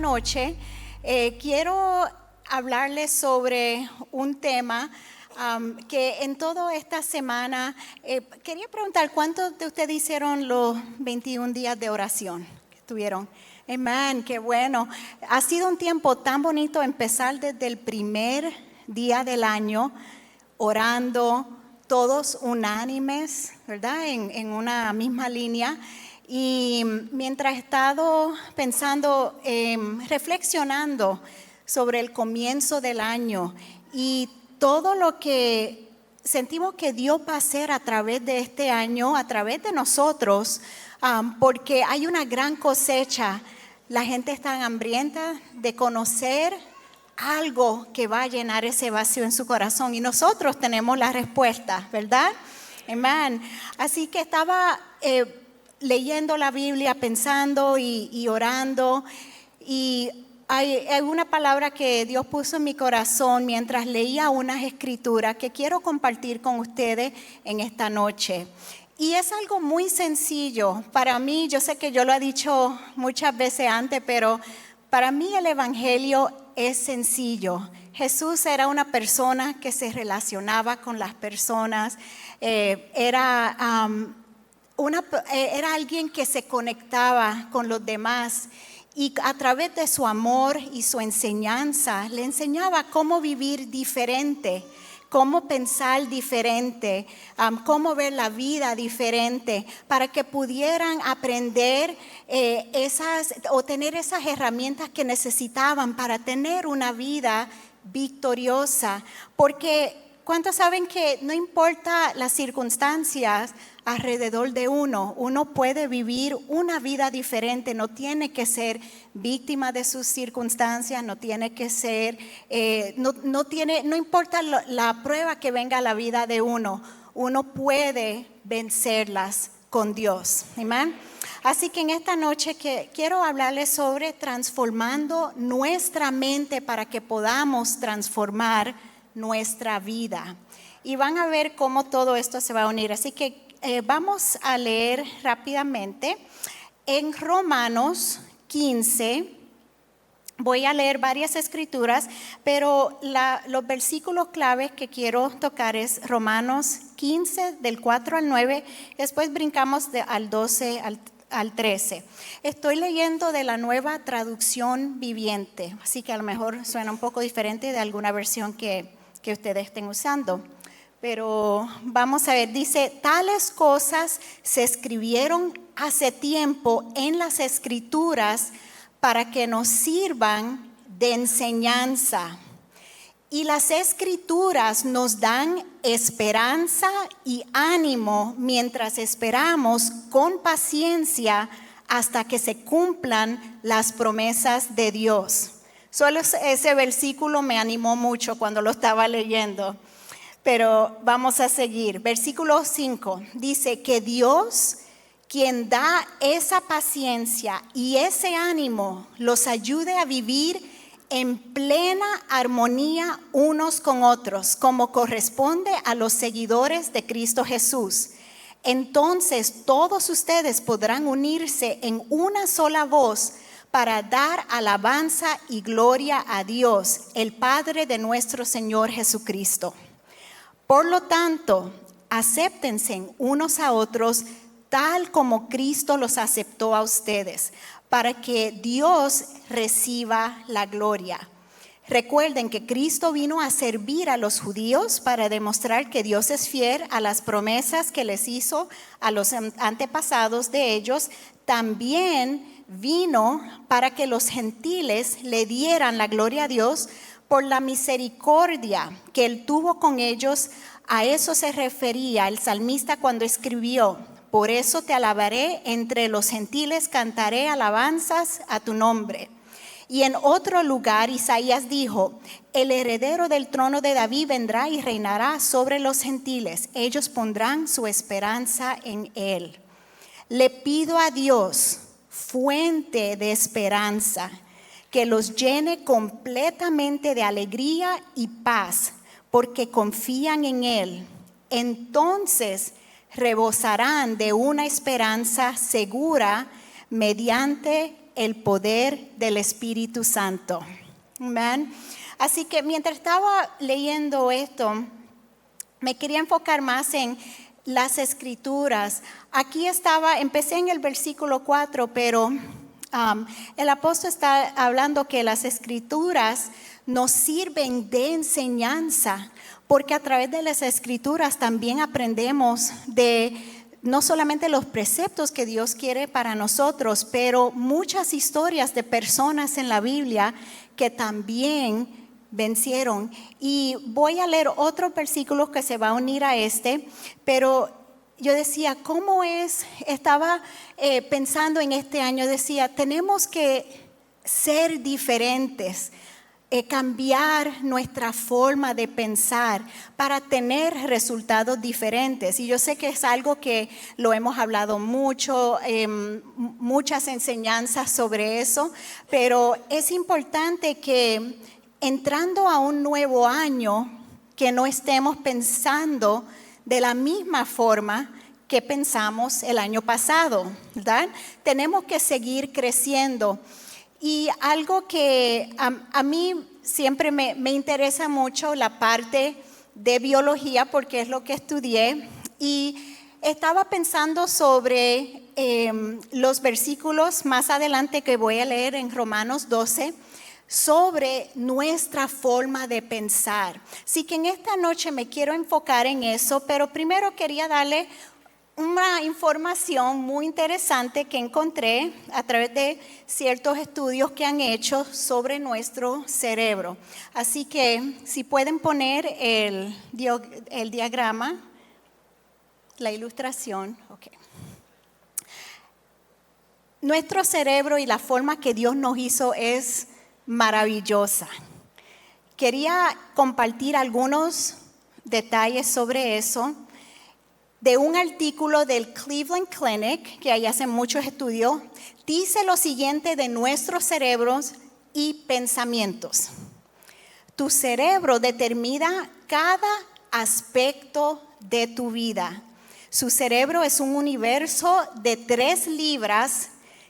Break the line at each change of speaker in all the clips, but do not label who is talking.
noche quiero hablarles sobre un tema que en toda esta semana, quería preguntar, ¿cuántos de ustedes hicieron los 21 días de oración que estuvieron? Amén, qué bueno. Ha sido un tiempo tan bonito empezar desde el primer día del año orando, todos unánimes, ¿verdad? En una misma línea. Y mientras he estado pensando, reflexionando sobre el comienzo del año y todo lo que sentimos que Dios va a hacer a través de este año, a través de nosotros, porque hay una gran cosecha. La gente está hambrienta de conocer algo que va a llenar ese vacío en su corazón y nosotros tenemos la respuesta, ¿verdad? Amén. Así que estaba leyendo la Biblia, pensando y orando, y hay una palabra que Dios puso en mi corazón mientras leía unas escrituras que quiero compartir con ustedes en esta noche. Y es algo muy sencillo para mí. Yo sé que yo lo he dicho muchas veces antes, pero para mí el evangelio es sencillo. Jesús era una persona que se relacionaba con las personas, era alguien que se conectaba con los demás y a través de su amor y su enseñanza le enseñaba cómo vivir diferente, cómo pensar diferente, cómo ver la vida diferente, para que pudieran aprender o tener esas herramientas que necesitaban para tener una vida victoriosa. Porque ¿cuántos saben que no importa las circunstancias alrededor de uno puede vivir una vida diferente? No tiene que ser víctima de sus circunstancias, no tiene que ser, no importa la prueba que venga a la vida de uno puede vencerlas con Dios. Amén. Así que en esta noche quiero hablarles sobre transformando nuestra mente para que podamos transformar nuestra vida. Y van a ver cómo todo esto se va a unir. Así que vamos a leer rápidamente en Romanos 15. Voy a leer varias escrituras, pero los versículos claves que quiero tocar es Romanos 15 del 4 al 9. Después brincamos al 12 al 13. Estoy leyendo de la Nueva Traducción Viviente, así que a lo mejor suena un poco diferente de alguna versión que ustedes estén usando. Pero vamos a ver, dice, tales cosas se escribieron hace tiempo en las Escrituras para que nos sirvan de enseñanza. Y las Escrituras nos dan esperanza y ánimo mientras esperamos con paciencia hasta que se cumplan las promesas de Dios. Solo ese versículo me animó mucho cuando lo estaba leyendo. Pero vamos a seguir. Versículo 5 dice que Dios, quien da esa paciencia y ese ánimo, los ayude a vivir en plena armonía unos con otros, como corresponde a los seguidores de Cristo Jesús. Entonces todos ustedes podrán unirse en una sola voz para dar alabanza y gloria a Dios, el Padre de nuestro Señor Jesucristo. Por lo tanto, acéptense unos a otros tal como Cristo los aceptó a ustedes, para que Dios reciba la gloria. Recuerden que Cristo vino a servir a los judíos para demostrar que Dios es fiel a las promesas que les hizo a los antepasados de ellos. También vino para que los gentiles le dieran la gloria a Dios por la misericordia que Él tuvo con ellos. A eso se refería el salmista cuando escribió: por eso te alabaré, entre los gentiles cantaré alabanzas a tu nombre. Y en otro lugar Isaías dijo: el heredero del trono de David vendrá y reinará sobre los gentiles. Ellos pondrán su esperanza en él. Le pido a Dios, fuente de esperanza, que los llene completamente de alegría y paz, porque confían en Él. Entonces rebosarán de una esperanza segura mediante el poder del Espíritu Santo. Amén. Así que mientras estaba leyendo esto, me quería enfocar más en las Escrituras. Aquí empecé en el versículo 4, pero el apóstol está hablando que las Escrituras nos sirven de enseñanza, porque a través de las Escrituras también aprendemos de no solamente los preceptos que Dios quiere para nosotros, pero muchas historias de personas en la Biblia que también vencieron. Y voy a leer otro versículo que se va a unir a este, pero yo decía, ¿cómo es? Estaba pensando en este año, decía, tenemos que ser diferentes, cambiar nuestra forma de pensar para tener resultados diferentes. Y yo sé que es algo que lo hemos hablado mucho, muchas enseñanzas sobre eso, pero es importante que entrando a un nuevo año, que no estemos pensando de la misma forma que pensamos el año pasado, ¿verdad? Tenemos que seguir creciendo. Y algo que a mí siempre me interesa mucho, la parte de biología, porque es lo que estudié, y estaba pensando sobre los versículos más adelante que voy a leer en Romanos 12, sobre nuestra forma de pensar. Así que en esta noche me quiero enfocar en eso, pero primero quería darle una información muy interesante que encontré a través de ciertos estudios que han hecho sobre nuestro cerebro. Así que si pueden poner el diagrama, la ilustración. Okay. Nuestro cerebro y la forma que Dios nos hizo es maravillosa. Quería compartir algunos detalles sobre eso de un artículo del Cleveland Clinic, que ahí hacen muchos estudios. Dice lo siguiente de nuestros cerebros y pensamientos. Tu cerebro determina cada aspecto de tu vida. Su cerebro es un universo de 3 libras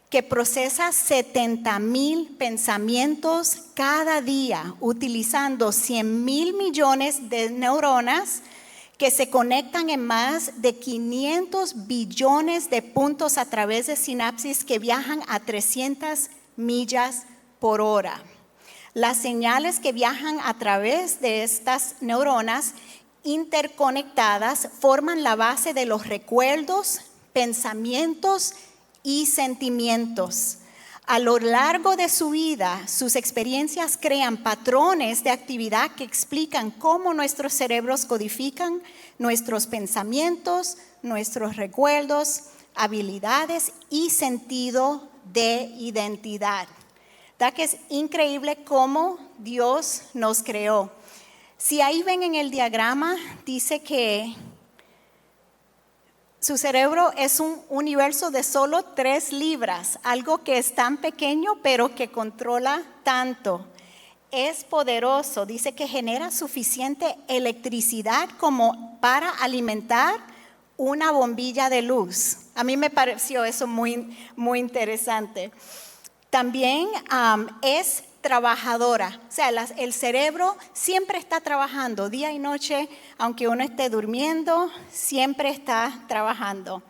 que procesa 70,000 pensamientos cada día, utilizando 100,000 millones de neuronas que se conectan en más de 500 billones de puntos a través de sinapsis que viajan a 300 millas por hora. Las señales que viajan a través de estas neuronas interconectadas forman la base de los recuerdos, pensamientos y sentimientos. A lo largo de su vida, sus experiencias crean patrones de actividad que explican cómo nuestros cerebros codifican nuestros pensamientos, nuestros recuerdos, habilidades y sentido de identidad. ¿Verdad que es increíble cómo Dios nos creó? Si ahí ven en el diagrama, dice que su cerebro es un universo de solo 3 libras, algo que es tan pequeño pero que controla tanto. Es poderoso, dice que genera suficiente electricidad como para alimentar una bombilla de luz. A mí me pareció eso muy, muy interesante. También es trabajadora, o sea, el cerebro siempre está trabajando día y noche, aunque uno esté durmiendo, siempre está trabajando.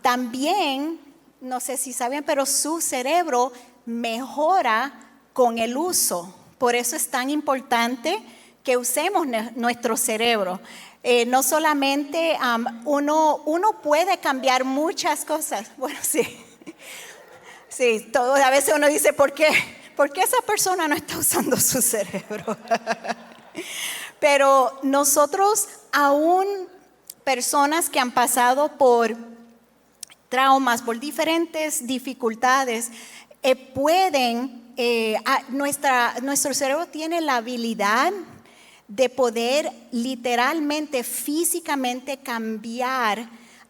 También, no sé si saben, pero su cerebro mejora con el uso. Por eso es tan importante que usemos nuestro cerebro. No solamente uno puede cambiar muchas cosas. Bueno, sí. Sí, a veces uno dice, ¿por qué esa persona no está usando su cerebro? Pero nosotros, aún personas que han pasado por traumas, por diferentes dificultades, nuestro cerebro tiene la habilidad de poder literalmente, físicamente cambiar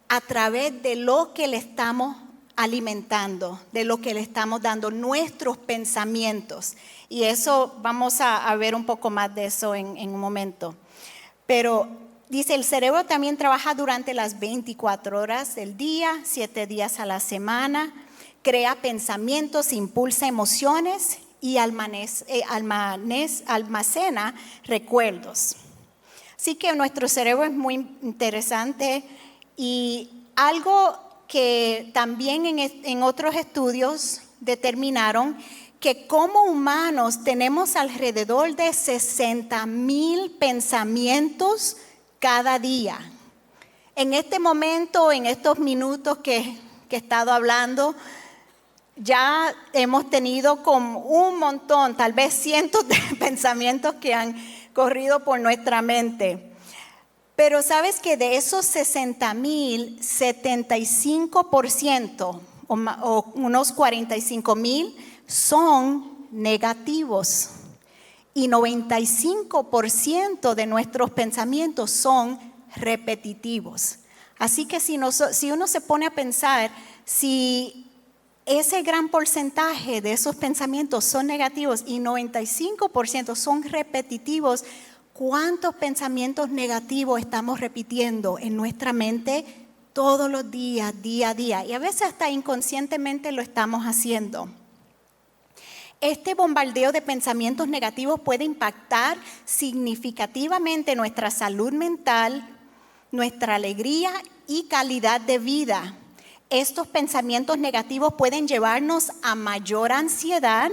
a través de lo que le estamos alimentando, de lo que le estamos dando, nuestros pensamientos. Y eso vamos a ver un poco más de eso en un momento. Pero dice, el cerebro también trabaja durante las 24 horas del día, 7 días a la semana. crea pensamientos, impulsa emociones y almacena recuerdos. Así que nuestro cerebro es muy interesante y algo que también en otros estudios determinaron que como humanos tenemos alrededor de 60,000 pensamientos cada día. En este momento, en estos minutos que he estado hablando, ya hemos tenido como un montón, tal vez cientos de pensamientos que han corrido por nuestra mente. Pero sabes que de esos 60,000, 75% o unos 45,000 son negativos. Y 95% de nuestros pensamientos son repetitivos. Así que si uno se pone a pensar, si ese gran porcentaje de esos pensamientos son negativos y 95% son repetitivos, ¿cuántos pensamientos negativos estamos repitiendo en nuestra mente todos los días, día a día? Y a veces hasta inconscientemente lo estamos haciendo. Este bombardeo de pensamientos negativos puede impactar significativamente nuestra salud mental, nuestra alegría y calidad de vida. Estos pensamientos negativos pueden llevarnos a mayor ansiedad,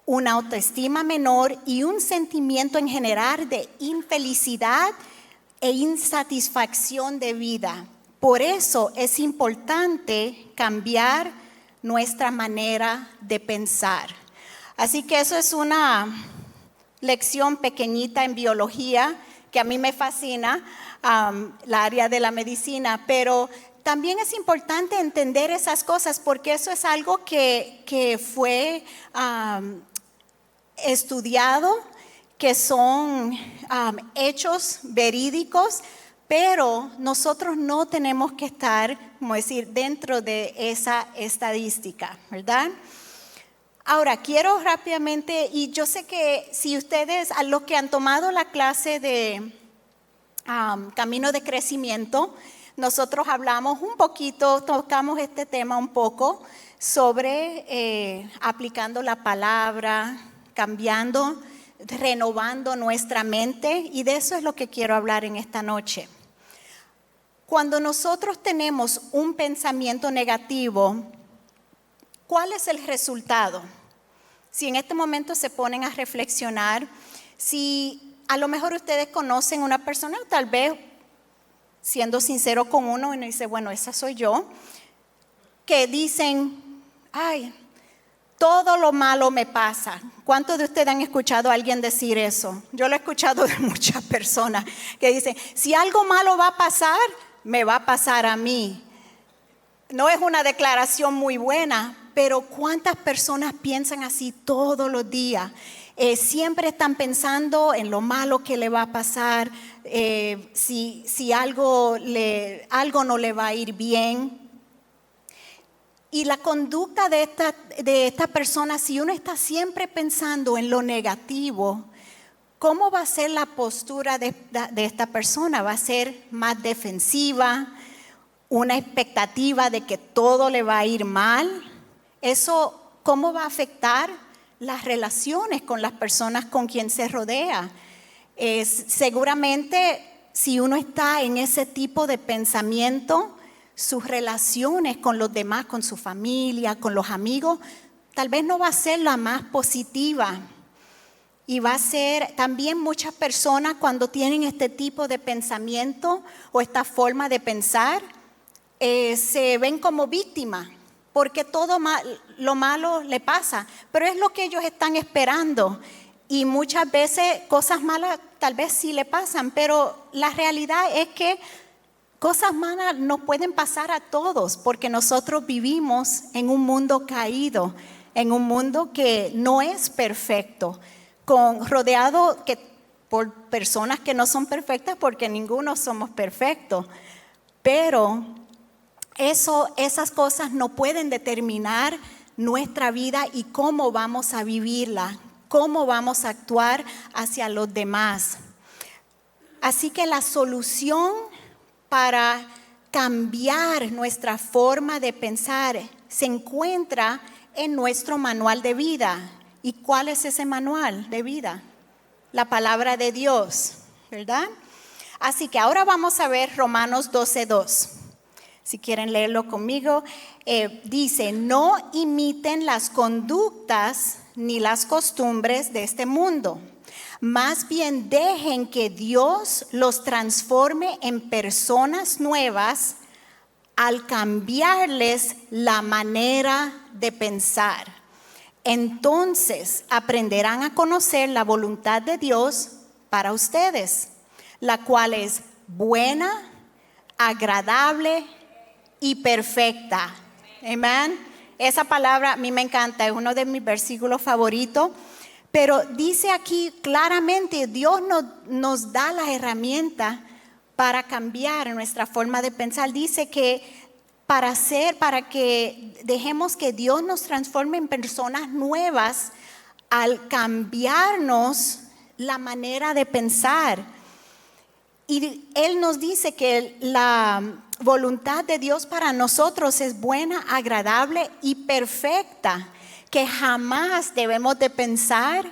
una autoestima menor y un sentimiento en general de infelicidad e insatisfacción de vida. Por eso es importante cambiar nuestra manera de pensar. Así que eso es una lección pequeñita en biología que a mí me fascina, la área de la medicina, pero también es importante entender esas cosas porque eso es algo que fue estudiado, que son hechos verídicos, pero nosotros no tenemos que estar, como decir, dentro de esa estadística, ¿verdad? Ahora, quiero rápidamente, y yo sé que si ustedes, a los que han tomado la clase de Camino de Crecimiento, nosotros hablamos un poquito, tocamos este tema un poco sobre aplicando la palabra, cambiando, renovando nuestra mente, y de eso es lo que quiero hablar en esta noche. Cuando nosotros tenemos un pensamiento negativo, ¿cuál es el resultado? Si en este momento se ponen a reflexionar, si a lo mejor ustedes conocen una persona, tal vez siendo sincero con uno, y dice, bueno, esa soy yo, que dicen, ay, todo lo malo me pasa. ¿Cuántos de ustedes han escuchado a alguien decir eso? Yo lo he escuchado de muchas personas que dicen, si algo malo va a pasar, me va a pasar a mí. No es una declaración muy buena, pero ¿cuántas personas piensan así todos los días? Siempre están pensando en lo malo que le va a pasar, si algo no le va a ir bien. Y la conducta de esta persona, si uno está siempre pensando en lo negativo, ¿cómo va a ser la postura de esta persona? ¿Va a ser más defensiva? ¿Una expectativa de que todo le va a ir mal? ¿Eso cómo va a afectar las relaciones con las personas con quien se rodea? Seguramente si uno está en ese tipo de pensamiento, sus relaciones con los demás, con su familia, con los amigos, tal vez no va a ser la más positiva. Y va a ser también muchas personas cuando tienen este tipo de pensamiento o esta forma de pensar, se ven como víctimas. Porque todo lo malo le pasa, pero es lo que ellos están esperando. Y muchas veces cosas malas tal vez sí le pasan, pero la realidad es que cosas malas no pueden pasar a todos, porque nosotros vivimos en un mundo caído, en un mundo que no es perfecto, rodeado por personas que no son perfectas, porque ninguno somos perfectos. Pero esas cosas no pueden determinar nuestra vida y cómo vamos a vivirla, cómo vamos a actuar hacia los demás. Así que la solución para cambiar nuestra forma de pensar se encuentra en nuestro manual de vida. ¿Y cuál es ese manual de vida? La palabra de Dios, ¿verdad? Así que ahora vamos a ver Romanos 12:2. Si quieren leerlo conmigo, dice, no imiten las conductas ni las costumbres de este mundo. Más bien dejen que Dios los transforme en personas nuevas al cambiarles la manera de pensar. Entonces aprenderán a conocer la voluntad de Dios para ustedes, la cual es buena, agradable y perfecta. Amén. Esa palabra a mí me encanta, es uno de mis versículos favoritos. Pero dice aquí claramente, Dios nos da la herramienta para cambiar nuestra forma de pensar. Dice que para que dejemos que Dios nos transforme en personas nuevas al cambiarnos la manera de pensar. Y Él nos dice que la voluntad de Dios para nosotros es buena, agradable y perfecta. Que jamás debemos de pensar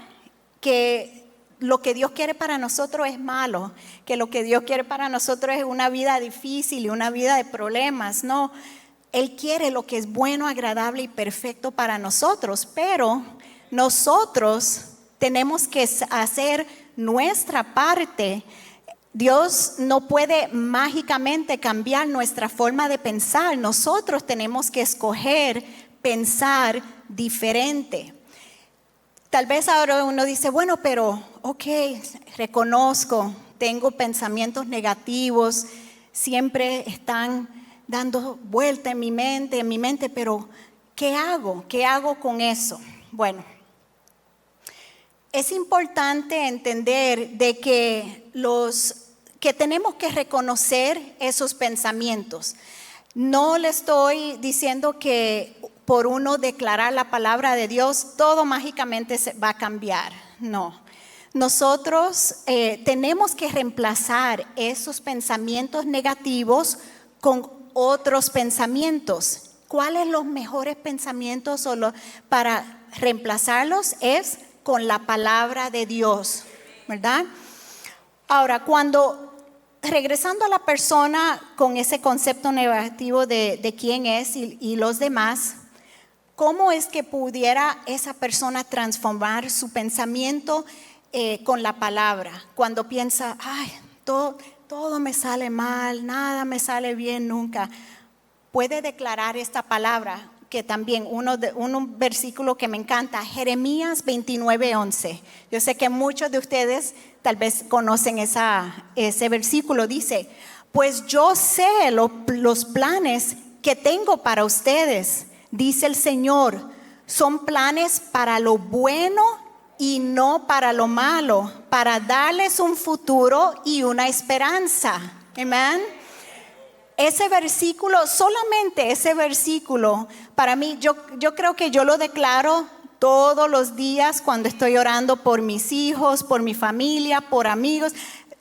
que lo que Dios quiere para nosotros es malo, que lo que Dios quiere para nosotros es una vida difícil y una vida de problemas. No, Él quiere lo que es bueno, agradable y perfecto para nosotros, pero nosotros tenemos que hacer nuestra parte. Dios no puede mágicamente cambiar nuestra forma de pensar. Nosotros tenemos que escoger pensar diferente. Tal vez ahora uno dice, bueno, pero ok, reconozco, tengo pensamientos negativos, siempre están dando vuelta en mi mente, pero ¿qué hago? ¿Qué hago con eso? Bueno, es importante entender de que tenemos que reconocer esos pensamientos. No le estoy diciendo que por uno declarar la palabra de Dios, todo mágicamente se va a cambiar. No. Nosotros tenemos que reemplazar esos pensamientos negativos con otros pensamientos. ¿Cuáles los mejores pensamientos para reemplazarlos? Es con la palabra de Dios, ¿verdad? Ahora, regresando a la persona con ese concepto negativo de quién es y los demás, ¿cómo es que pudiera esa persona transformar su pensamiento con la palabra? Cuando piensa, ay, todo me sale mal, nada me sale bien nunca. Puede declarar esta palabra, que también un versículo que me encanta, Jeremías 29:11. Yo sé que muchos de ustedes tal vez conocen ese versículo. Dice, pues yo sé los planes que tengo para ustedes, dice el Señor, son planes para lo bueno y no para lo malo, para darles un futuro y una esperanza. Amén. Ese versículo, solamente ese versículo, para mí, yo creo que yo lo declaro todos los días cuando estoy orando por mis hijos, por mi familia, por amigos.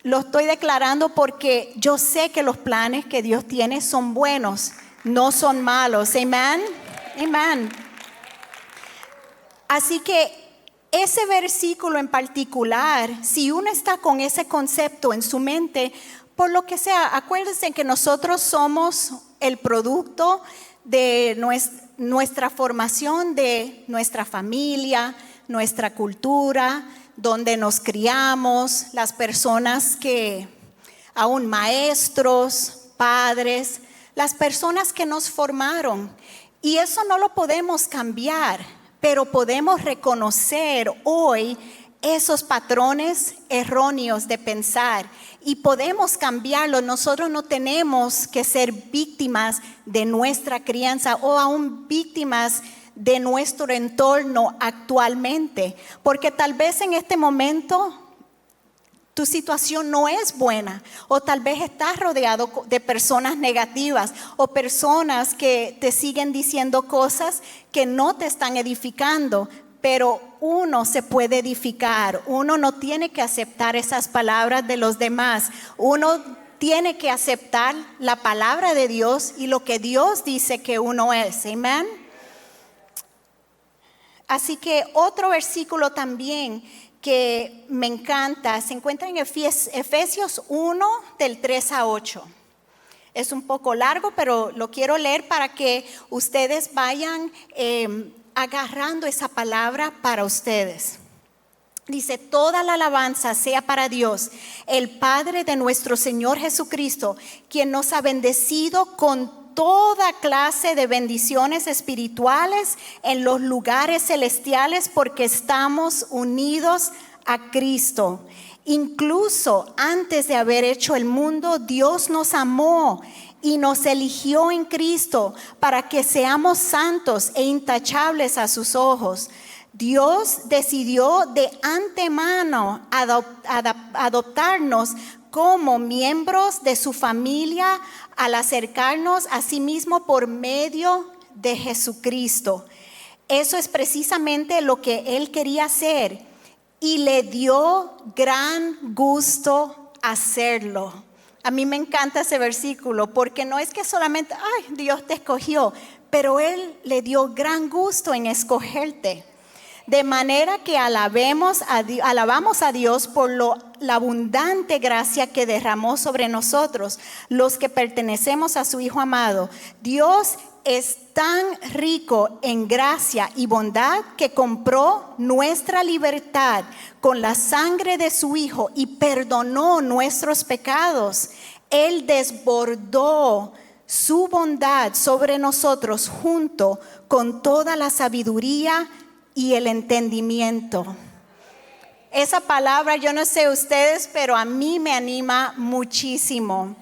Lo estoy declarando porque yo sé que los planes que Dios tiene son buenos, no son malos. Amén. Amén. Así que ese versículo en particular, si uno está con ese concepto en su mente, por lo que sea, acuérdense que nosotros somos el producto de nuestra formación, de nuestra familia, nuestra cultura, donde nos criamos, las personas que, aún maestros, padres, las personas que nos formaron. Y eso no lo podemos cambiar, pero podemos reconocer hoy esos patrones erróneos de pensar y podemos cambiarlo. Nosotros no tenemos que ser víctimas de nuestra crianza o aún víctimas de nuestro entorno actualmente, porque tal vez en este momento tu situación no es buena, o tal vez estás rodeado de personas negativas o personas que te siguen diciendo cosas que no te están edificando. Pero uno se puede edificar, uno no tiene que aceptar esas palabras de los demás, uno tiene que aceptar la palabra de Dios y lo que Dios dice que uno es. Amén. Así que otro versículo también que me encanta se encuentra en Efesios 1 del 3 a 8. Es un poco largo, pero lo quiero leer para que ustedes vayan agarrando esa palabra para ustedes. Dice: toda la alabanza sea para Dios, el Padre de nuestro Señor Jesucristo, quien nos ha bendecido con toda clase de bendiciones espirituales en los lugares celestiales porque estamos unidos a Cristo. Incluso antes de haber hecho el mundo, Dios nos amó y nos eligió en Cristo para que seamos santos e intachables a sus ojos. Dios decidió de antemano adoptarnos como miembros de su familia al acercarnos a sí mismo por medio de Jesucristo. Eso es precisamente lo que Él quería hacer y le dio gran gusto hacerlo. A mí me encanta ese versículo porque no es que solamente, Dios te escogió, pero Él le dio gran gusto en escogerte. De manera que alabamos a Dios por la abundante gracia que derramó sobre nosotros, los que pertenecemos a su Hijo amado. Dios es tan rico en gracia y bondad que compró nuestra libertad con la sangre de su Hijo y perdonó nuestros pecados. Él desbordó su bondad sobre nosotros junto con toda la sabiduría y el entendimiento. Esa palabra, yo no sé ustedes, pero a mí me anima muchísimo.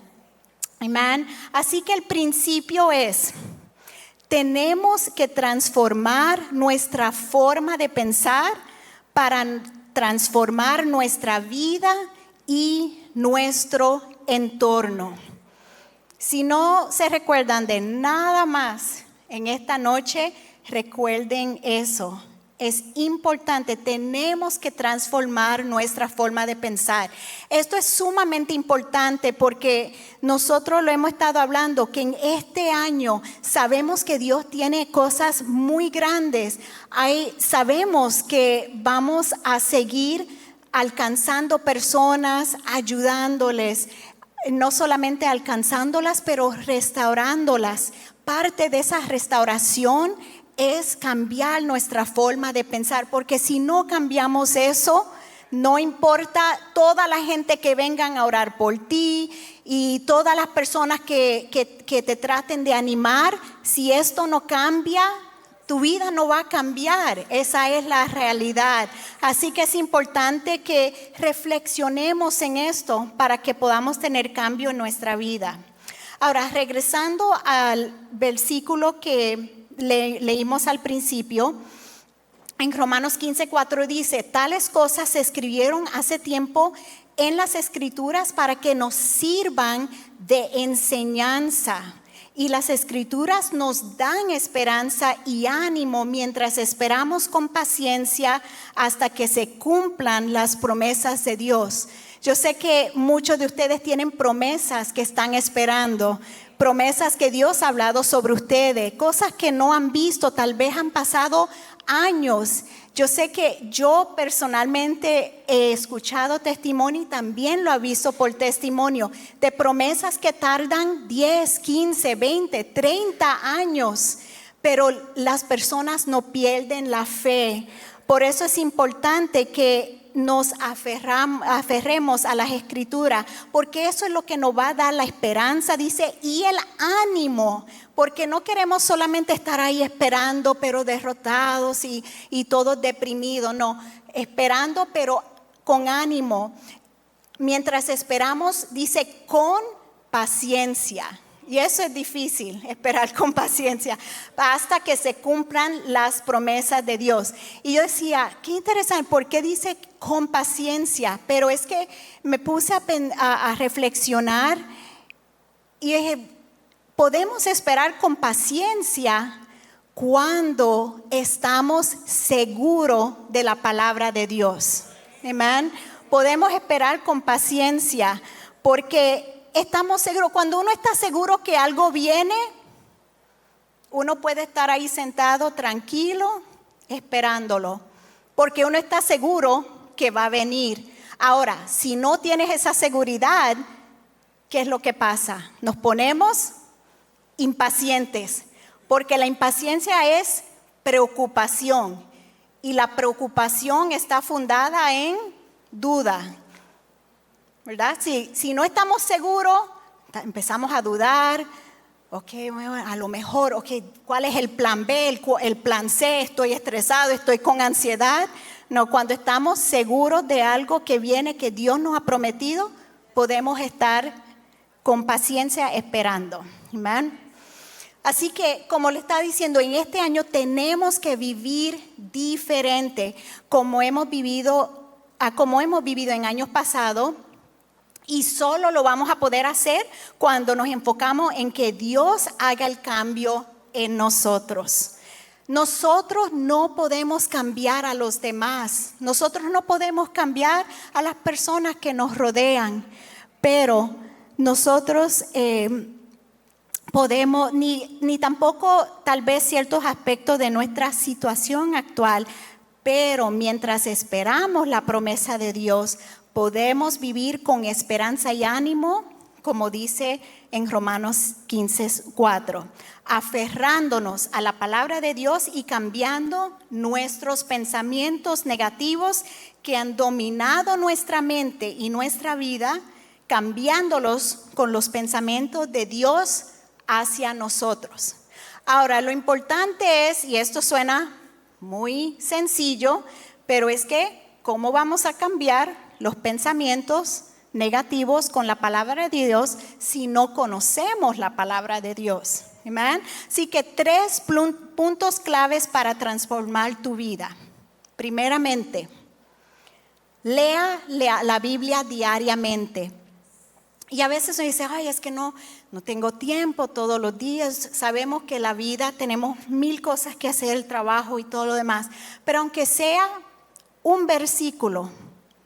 Amén. Así que el principio es: tenemos que transformar nuestra forma de pensar para transformar nuestra vida y nuestro entorno. Si no se recuerdan de nada más en esta noche, recuerden eso. Es importante, tenemos que transformar nuestra forma de pensar. Esto es sumamente importante porque nosotros lo hemos estado hablando, que en este año sabemos que Dios tiene cosas muy grandes. Sabemos que vamos a seguir alcanzando personas, ayudándoles, no solamente alcanzándolas, pero restaurándolas. Parte de esa restauración es cambiar nuestra forma de pensar, porque si no cambiamos eso, no importa toda la gente que vengan a orar por ti y todas las personas que te traten de animar, si esto no cambia, tu vida no va a cambiar. Esa es la realidad. Así que es importante que reflexionemos en esto para que podamos tener cambio en nuestra vida. Ahora, regresando al versículo que leímos al principio, en Romanos 15:4 dice: tales cosas se escribieron hace tiempo en las Escrituras para que nos sirvan de enseñanza. Y las Escrituras nos dan esperanza y ánimo mientras esperamos con paciencia hasta que se cumplan las promesas de Dios. Yo sé que muchos de ustedes tienen promesas que están esperando, promesas que Dios ha hablado sobre ustedes, cosas que no han visto, tal vez han pasado años. Yo sé que yo personalmente he escuchado testimonio y también lo he visto por testimonio de promesas que tardan 10, 15, 20, 30 años, pero las personas no pierden la fe. Por eso es importante que nos aferremos a las Escrituras, porque eso es lo que nos va a dar la esperanza, dice, y el ánimo, porque no queremos solamente estar ahí esperando, pero derrotados y todos deprimidos, no, esperando, pero con ánimo. Mientras esperamos, dice, con paciencia. Y eso es difícil, esperar con paciencia, hasta que se cumplan las promesas de Dios. Y yo decía, qué interesante, ¿por qué dice con paciencia? Pero es que me puse a reflexionar y dije, podemos esperar con paciencia cuando estamos seguros de la palabra de Dios. Amén. Podemos esperar con paciencia porque estamos seguros. Cuando uno está seguro que algo viene, uno puede estar ahí sentado tranquilo esperándolo, porque uno está seguro que va a venir. Ahora, si no tienes esa seguridad, ¿qué es lo que pasa? Nos ponemos impacientes, porque la impaciencia es preocupación y la preocupación está fundada en duda, ¿verdad? Si no estamos seguros, empezamos a dudar. Ok, bueno, a lo mejor, ¿cuál es el plan B, el plan C? Estoy estresado, estoy con ansiedad. No, cuando estamos seguros de algo que viene, que Dios nos ha prometido, podemos estar con paciencia esperando. Amén. Así que, como le está diciendo, en este año tenemos que vivir diferente como hemos vivido en años pasados. Y solo lo vamos a poder hacer cuando nos enfocamos en que Dios haga el cambio en nosotros. Nosotros no podemos cambiar a los demás. Nosotros no podemos cambiar a las personas que nos rodean. Pero nosotros podemos, ni tampoco tal vez ciertos aspectos de nuestra situación actual. Pero mientras esperamos la promesa de Dios, podemos vivir con esperanza y ánimo, como dice en Romanos 15:4, aferrándonos a la palabra de Dios y cambiando nuestros pensamientos negativos que han dominado nuestra mente y nuestra vida, cambiándolos con los pensamientos de Dios hacia nosotros. Ahora, lo importante es, y esto suena muy sencillo, pero es que, ¿cómo vamos a cambiar los pensamientos negativos con la palabra de Dios si no conocemos la palabra de Dios? Amén. Así que 3 puntos claves para transformar tu vida. Primeramente, lea la Biblia diariamente. Y a veces uno dice, es que no tengo tiempo todos los días. Sabemos que la vida tenemos 1000 cosas que hacer, el trabajo y todo lo demás. Pero aunque sea un versículo,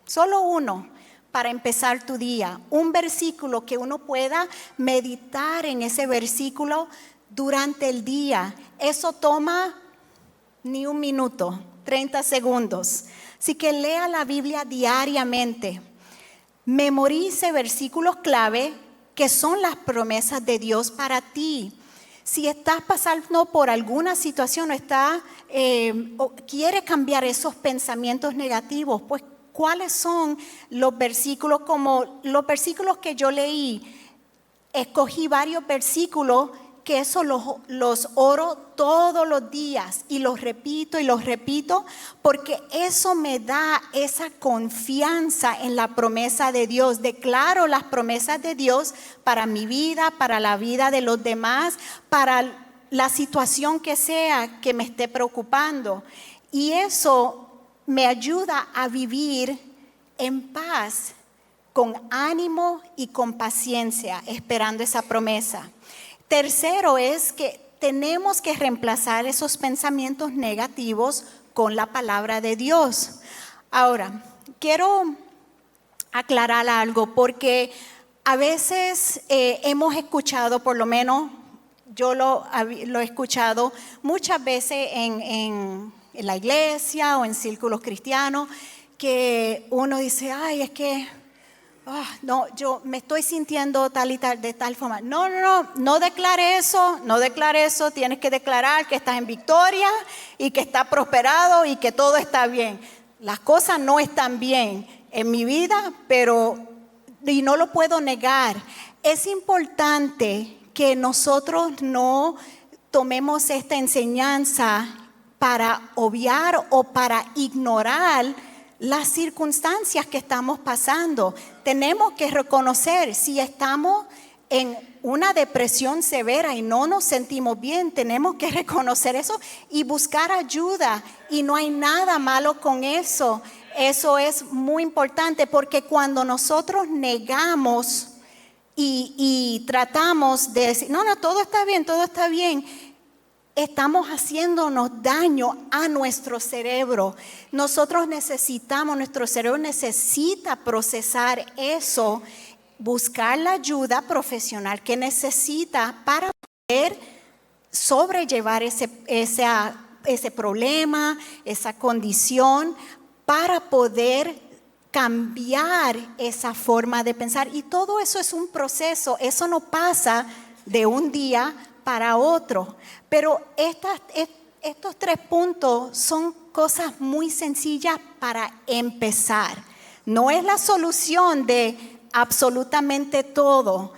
solo uno para empezar tu día, un versículo que uno pueda meditar en ese versículo durante el día. Eso toma ni un minuto, 30 segundos. Así que lea la Biblia diariamente. Memorice versículos clave que son las promesas de Dios para ti. Si estás pasando por alguna situación o quiere cambiar esos pensamientos negativos, pues ¿cuáles son los versículos? Como los versículos que yo leí, escogí varios versículos que eso los oro todos los días y los repito porque eso me da esa confianza en la promesa de Dios. Declaro las promesas de Dios para mi vida, para la vida de los demás, para la situación que sea que me esté preocupando. Y eso me ayuda a vivir en paz, con ánimo y con paciencia, esperando esa promesa. Tercero es que tenemos que reemplazar esos pensamientos negativos con la palabra de Dios. Ahora, quiero aclarar algo porque a veces hemos escuchado, por lo menos yo lo he escuchado muchas veces en la iglesia o en círculos cristianos, que uno dice, es que no, yo me estoy sintiendo tal y tal, de tal forma. No declare eso, tienes que declarar que estás en victoria y que estás prosperado y que todo está bien. Las cosas no están bien en mi vida, y no lo puedo negar. Es importante que nosotros no tomemos esta enseñanza para obviar o para ignorar las circunstancias que estamos pasando. Tenemos que reconocer si estamos en una depresión severa y no nos sentimos bien, tenemos que reconocer eso y buscar ayuda, y no hay nada malo con eso. Eso es muy importante, porque cuando nosotros negamos y tratamos de decir, no, todo está bien, estamos haciéndonos daño a nuestro cerebro. Nuestro cerebro necesita procesar eso, buscar la ayuda profesional que necesita para poder sobrellevar esa ese problema, esa condición, para poder cambiar esa forma de pensar. Y todo eso es un proceso, eso no pasa de un día para otro. Pero estos 3 puntos son cosas muy sencillas para empezar. No es la solución de absolutamente todo.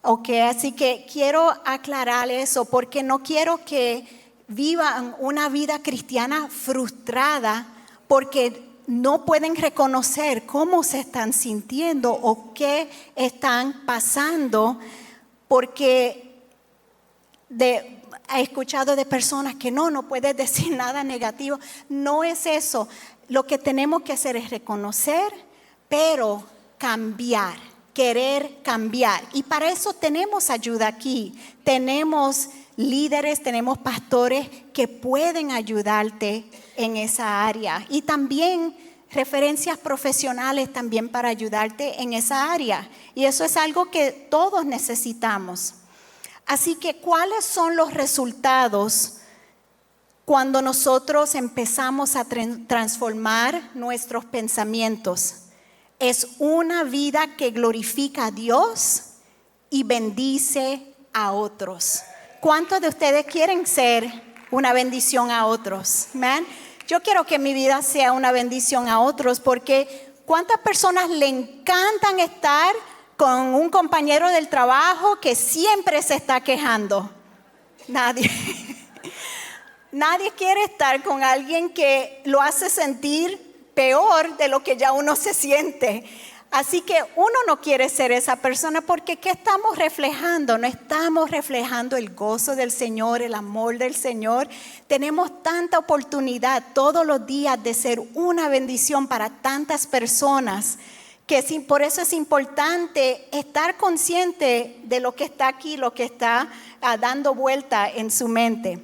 Okay, así que quiero aclarar eso porque no quiero que vivan una vida cristiana frustrada porque no pueden reconocer cómo se están sintiendo o qué están pasando, porque he escuchado de personas que no puedes decir nada negativo. No es eso. Lo que tenemos que hacer es reconocer, pero cambiar, querer cambiar. Y para eso tenemos ayuda aquí. Tenemos líderes, tenemos pastores que pueden ayudarte en esa área. Y también referencias profesionales también para ayudarte en esa área. Y eso es algo que todos necesitamos. Así que, ¿cuáles son los resultados cuando nosotros empezamos a transformar nuestros pensamientos? Es una vida que glorifica a Dios y bendice a otros. ¿Cuántos de ustedes quieren ser una bendición a otros? ¿Man? Yo quiero que mi vida sea una bendición a otros porque ¿cuántas personas le encantan estar con un compañero del trabajo que siempre se está quejando? Nadie. Nadie quiere estar con alguien que lo hace sentir peor de lo que ya uno se siente. Así que uno no quiere ser esa persona porque ¿qué estamos reflejando? No estamos reflejando el gozo del Señor, el amor del Señor. Tenemos tanta oportunidad todos los días de ser una bendición para tantas personas que por eso es importante estar consciente de lo que está aquí, lo que está dando vuelta en su mente.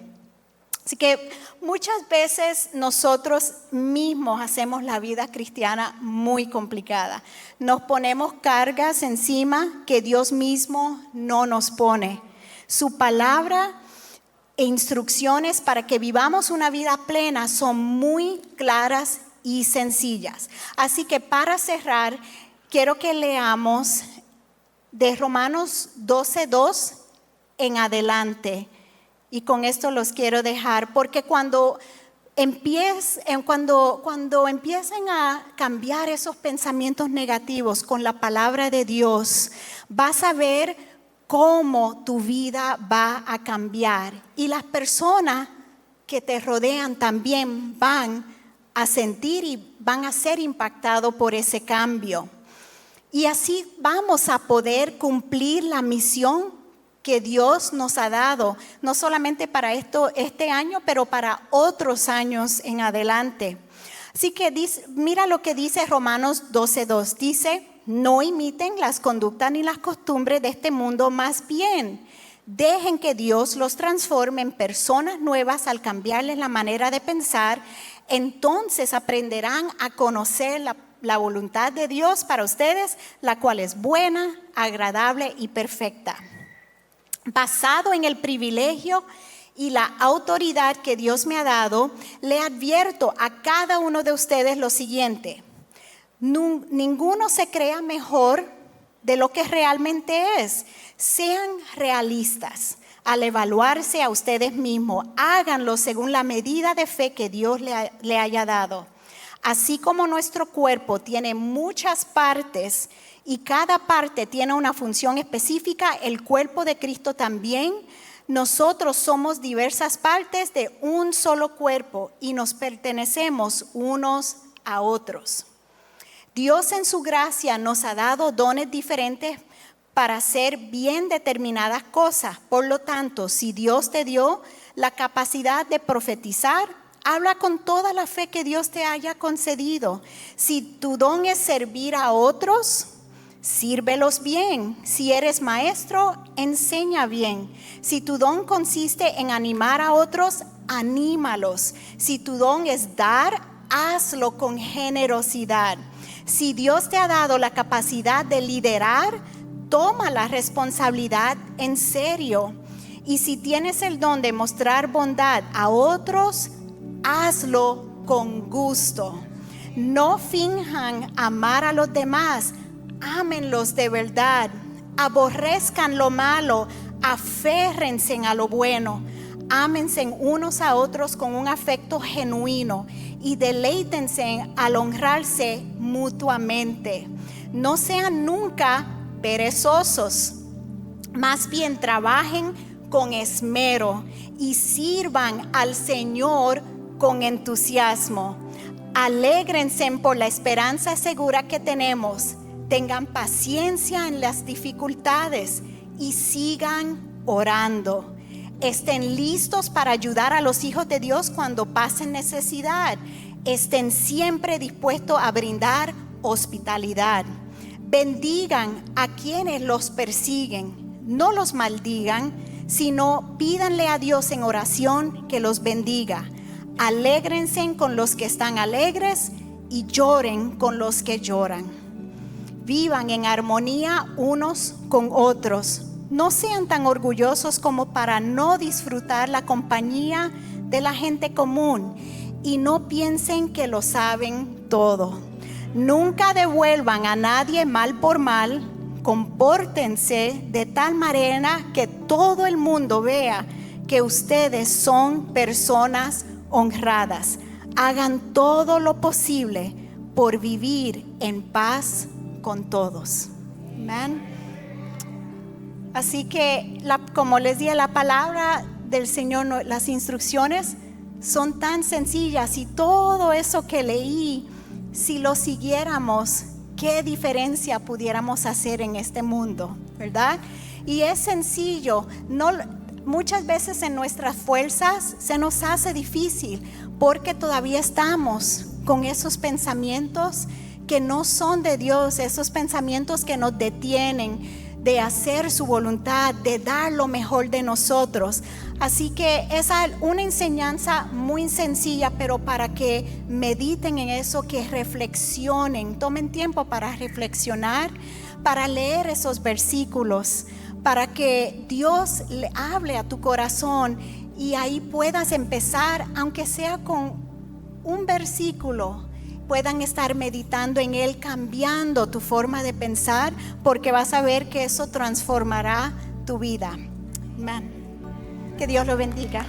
Así que muchas veces nosotros mismos hacemos la vida cristiana muy complicada. Nos ponemos cargas encima que Dios mismo no nos pone. Su palabra e instrucciones para que vivamos una vida plena son muy claras y sencillas. Así que para cerrar, quiero que leamos de Romanos 12:2 en adelante. Y con esto los quiero dejar, porque cuando empiecen a cambiar esos pensamientos negativos con la palabra de Dios, vas a ver cómo tu vida va a cambiar. Y las personas que te rodean también van a sentir y van a ser impactados por ese cambio. Y así vamos a poder cumplir la misión que Dios nos ha dado, no solamente para este año, pero para otros años en adelante. Así que mira lo que dice Romanos 12:2. Dice, no imiten las conductas ni las costumbres de este mundo, más bien dejen que Dios los transforme en personas nuevas al cambiarles la manera de pensar. Entonces aprenderán a conocer la voluntad de Dios para ustedes, la cual es buena, agradable y perfecta. Basado en el privilegio y la autoridad que Dios me ha dado, le advierto a cada uno de ustedes lo siguiente: ninguno se crea mejor de lo que realmente es. Sean realistas al evaluarse a ustedes mismos. Háganlo según la medida de fe que Dios le haya dado. Así como nuestro cuerpo tiene muchas partes y cada parte tiene una función específica, el cuerpo de Cristo también. Nosotros somos diversas partes de un solo cuerpo y nos pertenecemos unos a otros. Dios en su gracia nos ha dado dones diferentes para hacer bien determinadas cosas. Por lo tanto, si Dios te dio la capacidad de profetizar, habla con toda la fe que Dios te haya concedido. Si tu don es servir a otros, sírvelos bien. Si eres maestro, enseña bien. Si tu don consiste en animar a otros, anímalos. Si tu don es dar, hazlo con generosidad. Si Dios te ha dado la capacidad de liderar, toma la responsabilidad en serio. Y si tienes el don de mostrar bondad a otros, hazlo con gusto. No finjan amar a los demás, ámenlos de verdad. Aborrezcan lo malo, aférrense a lo bueno. Ámense unos a otros con un afecto genuino y deleítense al honrarse mutuamente. No sean nunca perezosos, más bien trabajen con esmero y sirvan al Señor con entusiasmo. Alégrense por la esperanza segura que tenemos. Tengan paciencia en las dificultades y sigan orando. Estén listos para ayudar a los hijos de Dios cuando pasen necesidad. Estén siempre dispuestos a brindar hospitalidad. Bendigan a quienes los persiguen. No los maldigan, sino pídanle a Dios en oración que los bendiga. Alégrense con los que están alegres y lloren con los que lloran. Vivan en armonía unos con otros. No sean tan orgullosos como para no disfrutar la compañía de la gente común y no piensen que lo saben todo. Nunca devuelvan a nadie mal por mal. Compórtense de tal manera que todo el mundo vea que ustedes son personas honradas. Hagan todo lo posible por vivir en paz con todos. Amén. Así que, como les dije, la palabra del Señor, las instrucciones son tan sencillas y todo eso que leí, si lo siguiéramos, qué diferencia pudiéramos hacer en este mundo, ¿verdad? Y es sencillo, muchas veces en nuestras fuerzas se nos hace difícil porque todavía estamos con esos pensamientos que no son de Dios, esos pensamientos que nos detienen de hacer su voluntad, de dar lo mejor de nosotros. Así que es una enseñanza muy sencilla, pero para que mediten en eso, que reflexionen, tomen tiempo para reflexionar, para leer esos versículos, para que Dios le hable a tu corazón y ahí puedas empezar, aunque sea con un versículo, puedan estar meditando en él, cambiando tu forma de pensar, porque vas a ver que eso transformará tu vida. Amén. Que Dios lo bendiga.